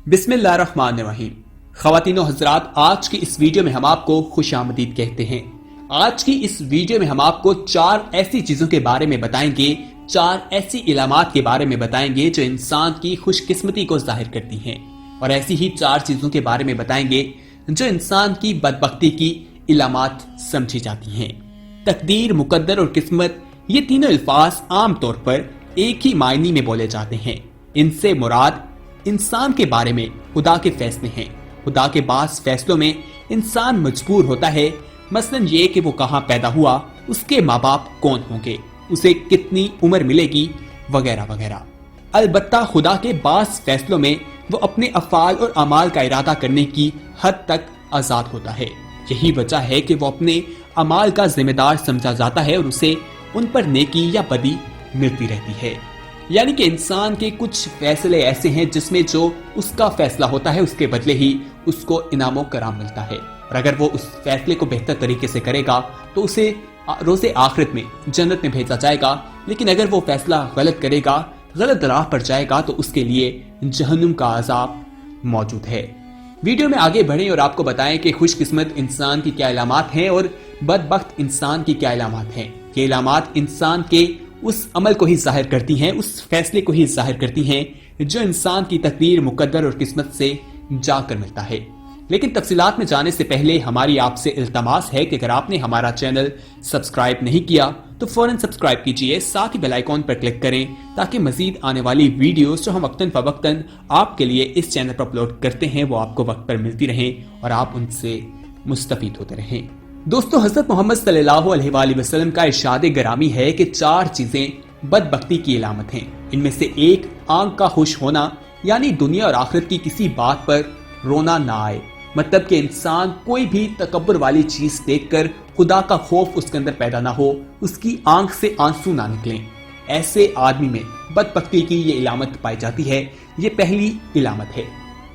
बिस्मिल्लाहिर्रहमानिर्रहीम। ख़वातीनो हज़रात, आज की इस वीडियो में हम आपको खुश आमदीद कहते हैं। आज की इस वीडियो में हम आपको 4 ऐसी चीजों के बारे में बताएंगे, 4 ऐसी इलामात के बारे में बताएंगे जो इंसान की खुशकिस्मती को जाहिर करती हैं, और ऐसी ही 4 चीजों के बारे में बताएंगे जो इंसान की बदबख्ती की इलामात समझी जाती हैं। तकदीर, मुकद्दर और किस्मत, ये तीनों अल्फाज आम तौर पर एक ही मायने में बोले जाते हैं। इनसे मुराद इंसान के बारे में खुदा के फैसले हैं। खुदा के बास फैसलों में इंसान मजबूर होता है, मसलन ये कि वो कहाँ पैदा हुआ, उसके माँ बाप कौन होंगे, उसे कितनी उम्र मिलेगी, वगैरह वगैरह। अलबत्ता खुदा के बास फैसलों में वो अपने अफाल और अमाल का इरादा करने की हद तक आजाद होता है। यही वजह है कि वो अपने अमाल का जिम्मेदार समझा जाता है और उसे उन पर नेकी या बदी मिलती रहती है। यानी कि इंसान के कुछ फैसले ऐसे हैं जिसमें जो उसका फैसला होता है उसके बदले ही उसको इनाम कराम मिलता है, और अगर वो उस फैसले को बेहतर तरीके से करेगा तो उसे रोज़े आखिरत में जन्नत में भेजा जाएगा। लेकिन अगर वो फैसला गलत करेगा, गलत राह पर जाएगा, तो उसके लिए जहन्नुम का अजाब मौजूद है। वीडियो में आगे बढ़ें और आपको बताएं कि खुशकिस्मत इंसान की क्या इलामात हैं और बदबख्त इंसान की क्या इलामात हैं। ये इलामात इंसान के उस अमल को ही जाहिर करती हैं, उस फैसले को ही जाहिर करती हैं जो इंसान की तकदीर, मुकद्दर और किस्मत से जाकर मिलता है। लेकिन तफसीलात में जाने से पहले हमारी आपसे इल्तमास है कि अगर आपने हमारा चैनल सब्सक्राइब नहीं किया तो फौरन सब्सक्राइब कीजिए, साथ ही बेल आइकॉन पर क्लिक करें ताकि मजीद आने वाली वीडियोस जो हम वक्तन फवक्तन आपके लिए इस चैनल पर अपलोड करते हैं वो आपको वक्त पर मिलती रहें और आप उनसे मुस्तफीद होते रहें। दोस्तों, हजरत मोहम्मद सल्लल्लाहु अलैहि वसल्लम का इरशाद गरामी है कि 4 चीजें बदबख्ती की इलामत हैं। इनमें से एक, आंख का खुश होना, यानी दुनिया और आखिरत की किसी बात पर रोना ना आए। मतलब कि इंसान कोई भी तकब्बुर वाली चीज देखकर खुदा का खौफ उसके अंदर पैदा ना हो, उसकी आंख से आंसू ना निकलें। ऐसे आदमी में बदबख्ती की ये इलामत पाई जाती है। ये पहली इलामत है।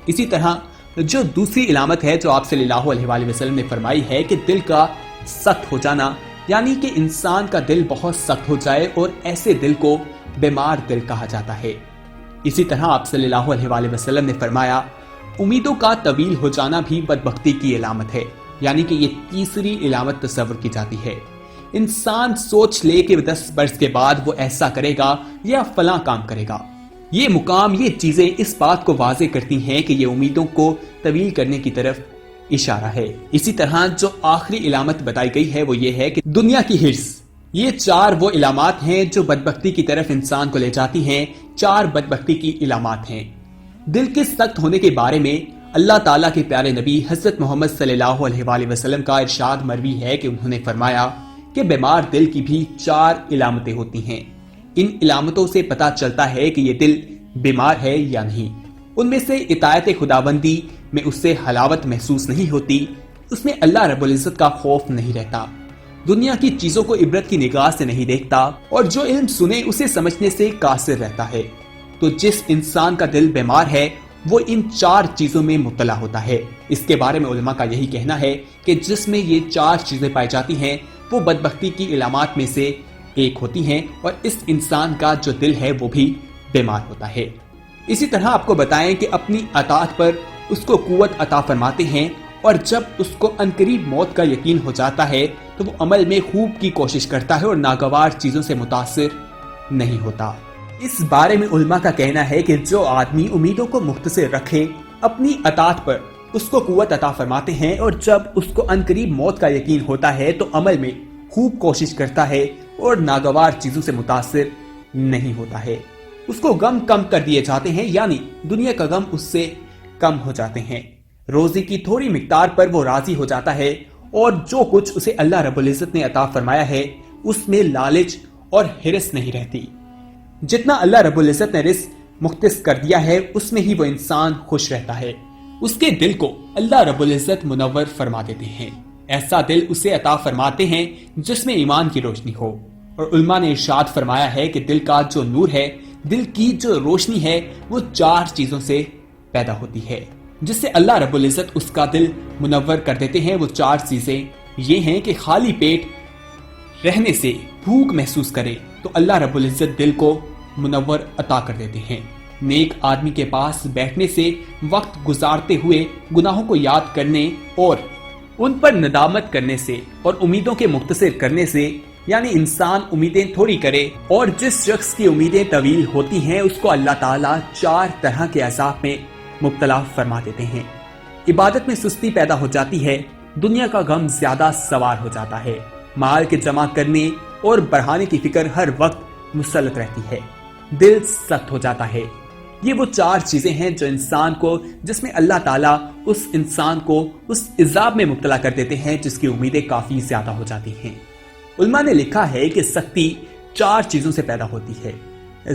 इसी तरह जो दूसरी इलामत है जो आप सल्लल्लाहु अलैहि वसल्लम ने फरमाई है कि दिल का सख्त हो जाना, यानी कि इंसान का दिल बहुत सख्त हो जाए, और ऐसे दिल को बीमार दिल कहा जाता है। इसी तरह आप सल्लल्लाहु अलैहि वसल्लम ने फरमाया, उम्मीदों का तवील हो जाना भी बदबख्ती की इलामत है। यानी कि ये तीसरी इलामत तस्वर की जाती है। इंसान सोच ले कि 10 वर्ष के बाद वो ऐसा करेगा या फलां काम करेगा। ये मुकाम, ये चीजें इस बात को वाज़े करती हैं कि ये उम्मीदों को तवील करने की तरफ इशारा है। इसी तरह जो आखिरी इलामत बताई गई है वो ये है कि दुनिया की हिर्स। ये 4 वो इलामात हैं जो बदबख्ती की तरफ इंसान को ले जाती हैं। 4 बदबख्ती की इलामात हैं। दिल के सख्त होने के बारे में अल्लाह ताला के प्यारे नबी हजरत मोहम्मद सल्लल्लाहु अलैहि वसल्लम का इरशाद मरवी है कि उन्होंने फरमाया कि बीमार दिल की भी 4 इलामतें होती हैं। इन इलामतों से पता चलता है कि ये दिल बीमार है या नहीं। उनमें से इतायत खुदाबंदी में उससे हलावत महसूस नहीं होती, उसमें अल्लाह रब्बुल इज्जत का खौफ नहीं रहता, दुनिया की चीजों को इबरत की निगाह से नहीं देखता, और जो इल्म सुने उसे समझने से कासिर रहता है। तो जिस इंसान का दिल बीमार है वो इन 4 चीजों में मुब्तला होता है। इसके बारे में उलमा का यही कहना है कि जिसमें ये 4 चीजें पाई जाती हैं वो बदबख्ती की इलामात में से एक होती हैं, और इस इंसान का जो दिल है वो भी बीमार होता है। इसी तरह आपको बताएं कि अपनी अताअत पर उसको कुव्वत अता फरमाते हैं, और जब उसको अनकरीब मौत का यकीन हो जाता है तो वो अमल में खूब की कोशिश करता है और नागवार चीजों से मुतासिर नहीं होता। इस बारे में उलमा का कहना है कि जो आदमी उम्मीदों को मुख्तसर रखे, अपनी अताअत पर उसको कुव्वत अता फरमाते हैं, और जब उसको अनकरीब मौत का यकीन होता है तो अमल में खूब कोशिश करता है और नागवार चीजों से मुतासिर नहीं होता है, उसको गम कम कर दिए जाते हैं, यानी दुनिया का गम उससे कम हो जाते हैं। रोजी की थोड़ी मिकदार पर वो राजी हो जाता है, और जो कुछ उसे अल्लाह रब्बुल इज्जत ने अता फरमाया है उसमें लालच और हिरस नहीं रहती। जितना अल्लाह रब्बुल इज्जत ने रिज़्क़ मुख्तस कर दिया है उसमें ही वो इंसान खुश रहता है। उसके दिल को अल्लाह रब्बुल इज्जत मुनव्वर फरमा देते हैं। ऐसा दिल उसे अता फरमाते हैं जिसमें ईमान की रोशनी हो। और उलमा ने इरशाद फरमाया है कि दिल का जो नूर है, दिल की जो रोशनी है, वो 4 चीजों से पैदा होती है जिससे अल्लाह रब्बुल इज्जत उसका दिल मुनव्वर कर देते हैं। वो 4 चीजें ये हैं कि खाली पेट रहने से भूख महसूस करे तो अल्लाह रब्बुल इज्जत दिल को मुनव्वर अता कर देते हैं। नेक आदमी के पास बैठने से, वक्त गुजारते हुए गुनाहों को याद करने और उन पर नदामत करने से और उम्मीदों के मुख्तसर करने से, यानी इंसान उम्मीदें थोड़ी करे और जिस शख्स की उम्मीदें तवील होती हैं उसको अल्लाह ताला 4 तरह के अज़ाब में मुब्तला फरमा देते हैं। इबादत में सुस्ती पैदा हो जाती है, दुनिया का गम ज्यादा सवार हो जाता है, माल के जमा करने और बढ़ाने की फिक्र हर वक्त मुसल्लत रहती है, दिल सख्त हो जाता है। ये वो 4 चीजें हैं जो इंसान को, जिसमें अल्लाह ताला उस इंसान को उस इज़ाब में मुब्तला कर देते हैं जिसकी उम्मीदें काफी ज्यादा हो जाती हैं। उलमा ने लिखा है कि सख्ती 4 चीजों से पैदा होती है।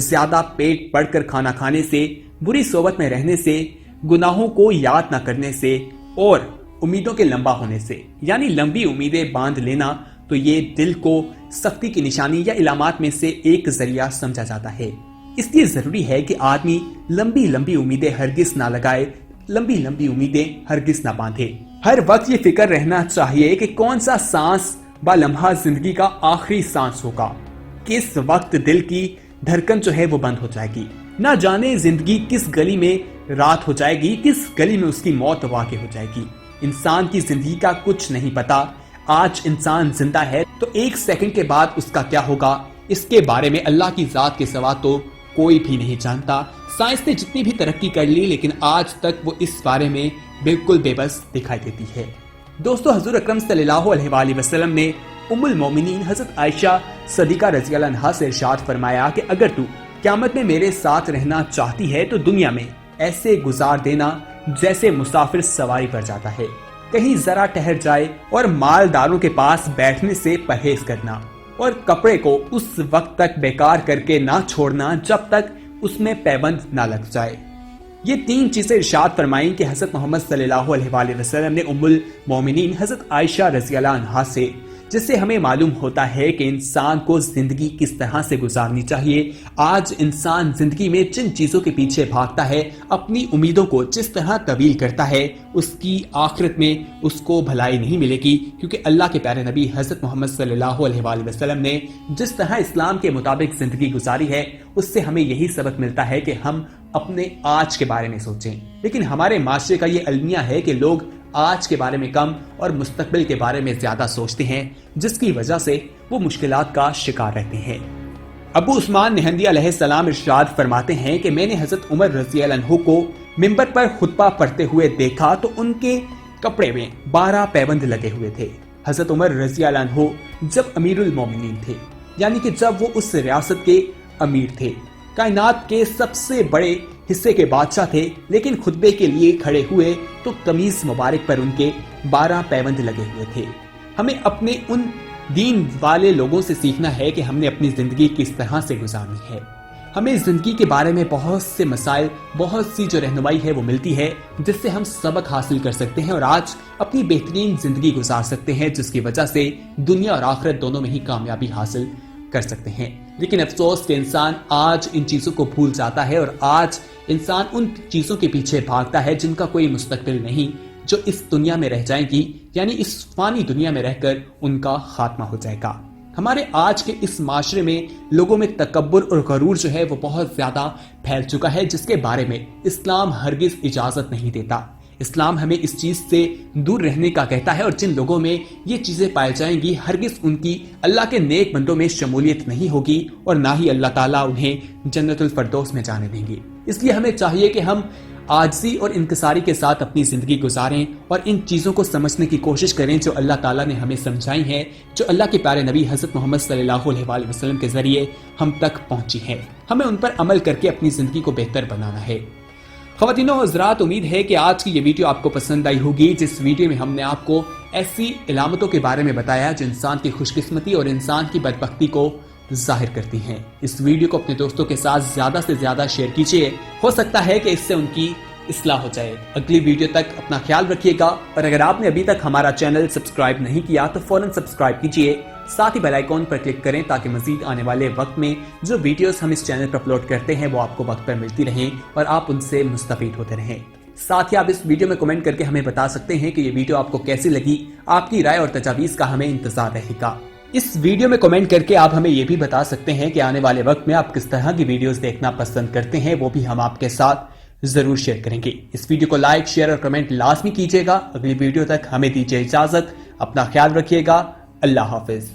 ज्यादा पेट पड़कर खाना खाने से, बुरी सोबत में रहने से, गुनाहों को याद न करने से और उम्मीदों के लंबा होने से, यानी लंबी उम्मीदें बांध लेना। तो ये दिल को सख्ती की निशानी या इलामात में से एक जरिया समझा जाता है। इसलिए जरूरी है कि आदमी लंबी लंबी उम्मीदें हरगिज ना लगाए, लंबी लंबी उम्मीदें हरगिज ना बांधे। हर वक्त ये फिक्र रहना चाहिए कि कौन सा सांस व लम्हा जिंदगी का आखिरी सांस होगा, किस वक्त दिल की धड़कन जो है वो बंद हो जाएगी। ना जाने जिंदगी किस गली में रात हो जाएगी, किस गली में उसकी मौत वाक़ हो जाएगी। इंसान की जिंदगी का कुछ नहीं पता। आज इंसान जिंदा है तो 1 सेकंड के बाद उसका क्या होगा, इसके बारे में अल्लाह की जात के सिवा तो कोई भी नहीं जानता। साइंस ने जितनी भी तरक्की कर ली, लेकिन आज तक वो इस बारे में बिल्कुल बेबस दिखाई देती है। दोस्तों, हुजूर अकरम सल्लल्लाहु अलैहि वसल्लम ने उम्मुल मोमिनीन हजरत आयशा सदीका रज़ियल्लाहु अन्हा से इरशाद फरमाया कि अगर तू क़यामत में मेरे साथ रहना चाहती है तो दुनिया में ऐसे गुजार देना जैसे मुसाफिर सवारी पर जाता है, कहीं जरा ठहर जाए, और मालदारों के पास बैठने से परहेज करना, और कपड़े को उस वक्त तक बेकार करके ना छोड़ना जब तक उसमें पैबंद ना लग जाए। ये 3 चीजें इरशाद फरमाई कि हजरत मोहम्मद सल्लल्लाहु अलैहि वसल्लम ने उम्मुल मोमिनीन हजरत आयशा रज़ियल्लाहु अन्हा से, जिससे हमें मालूम होता है कि इंसान को जिंदगी किस तरह से गुजारनी चाहिए। आज इंसान जिंदगी में जिन चीजों के पीछे भागता है, अपनी उम्मीदों को जिस तरह तवील करता है, उसकी आखिरत में उसको भलाई नहीं मिलेगी, क्योंकि अल्लाह के प्यारे नबी हजरत मोहम्मद सल्लल्लाहु अलैहि वसल्लम ने जिस तरह इस्लाम के मुताबिक जिंदगी गुजारी है, उससे हमें यही सबक मिलता है कि हम अपने आज के बारे में सोचें। लेकिन हमारे माशरे का ये अलमिया है कि लोग आज के बारे में कम और मुस्तकबिल के बारे में ज्यादा सोचते हैं, जिसकी वजह से वो मुश्किलात का शिकार रहते हैं। अबू उस्मान निहंदी अलैहिस्सलाम इरशाद फरमाते हैं कि मैंने हजरत उमर रज़ियल्लाहु अन्हु को मिंबर पर खुतबा पढ़ते हुए देखा तो उनके कपड़े में 12 पैबंद लगे हुए थे। हजरत उमर रज़ियल्लाहु अन्हु जब अमीरुल मोमिनीन थे, यानी कि जब वो उस रियासत के अमीर थे, कायनात के सबसे बड़े हिस्से के बादशाह थे, लेकिन खुतबे के लिए खड़े हुए तो कमीज मुबारक पर उनके 12 पैबंद लगे हुए थे। हमें अपने उन दीन वाले लोगों से सीखना है कि हमने अपनी जिंदगी किस तरह से गुजारनी है। हमें जिंदगी के बारे में बहुत से मसाइल, बहुत सी जो रहनुमाई है वो मिलती है, जिससे हम सबक हासिल कर सकते हैं और आज अपनी बेहतरीन जिंदगी गुजार सकते हैं, जिसकी वजह से दुनिया और आखिरत दोनों में ही कामयाबी हासिल कर सकते हैं। लेकिन अफसोस कि इंसान आज इन चीजों को भूल जाता है और आज इंसान उन चीजों के पीछे भागता है जिनका कोई मुस्तकबिल नहीं, जो इस दुनिया में रह जाएंगी, यानी इस फानी दुनिया में रहकर उनका खात्मा हो जाएगा। हमारे आज के इस माशरे में लोगों में तकब्बुर और गरूर जो है वो बहुत ज्यादा फैल चुका है, जिसके बारे में इस्लाम हरगिज इजाजत नहीं देता। इस्लाम हमें इस चीज से दूर रहने का कहता है और जिन लोगों में ये चीजें पाई जाएंगी हरगिज उनकी अल्लाह के नेक बंदों में शमूलियत नहीं होगी और ना ही अल्लाह ताला उन्हें जन्नतुल फरदौस में जाने देंगे। इसलिए हमें चाहिए कि हम आजिज़ी और इंकिसारी के साथ अपनी जिंदगी गुजारें और इन चीजों को समझने की कोशिश करें जो अल्लाह ताला ने हमें समझाई हैं, जो अल्लाह के प्यारे नबी हजरत मोहम्मद सल्लल्लाहु अलैहि वसल्लम के जरिए हम तक पहुंची हैं। हमें उन पर अमल करके अपनी जिंदगी को बेहतर बनाना है। ख़वातीनो हज़रात, उम्मीद है कि आज की ये वीडियो आपको पसंद आई होगी, जिस वीडियो में हमने आपको ऐसी इलामतों के बारे में बताया जो इंसान की खुशकिस्मती और इंसान की बदबख्ती को जाहिर करती हैं। इस वीडियो को अपने दोस्तों के साथ ज्यादा से ज्यादा शेयर कीजिए, हो सकता है कि इससे उनकी इस्लाह हो जाए। अगली वीडियो तक अपना ख्याल रखिएगा और अगर आपने अभी तक हमारा चैनल सब्सक्राइब नहीं किया तो फौरन सब्सक्राइब कीजिए, साथ ही बेल आइकॉन पर क्लिक करें ताकि मजीद आने वाले वक्त में जो वीडियोस हम इस चैनल पर अपलोड करते हैं वो आपको वक्त पर मिलती रहें और आप उनसे मुस्तफीद होते रहें। साथ ही आप इस वीडियो में कमेंट करके हमें बता सकते हैं कि ये वीडियो आपको कैसी लगी। आपकी राय और तजावीज़ का हमें इंतजार रहेगा। इस वीडियो में कमेंट करके आप हमें ये भी बता सकते हैं कि आने वाले वक्त में आप किस तरह की वीडियोस देखना पसंद करते हैं, वो भी हम आपके साथ जरूर शेयर करेंगे। इस वीडियो को लाइक, शेयर और कमेंट लाजमी कीजिएगा। अगली वीडियो तक हमें दीजिए इजाजत, अपना ख्याल रखिएगा। अल्लाह हाफिज।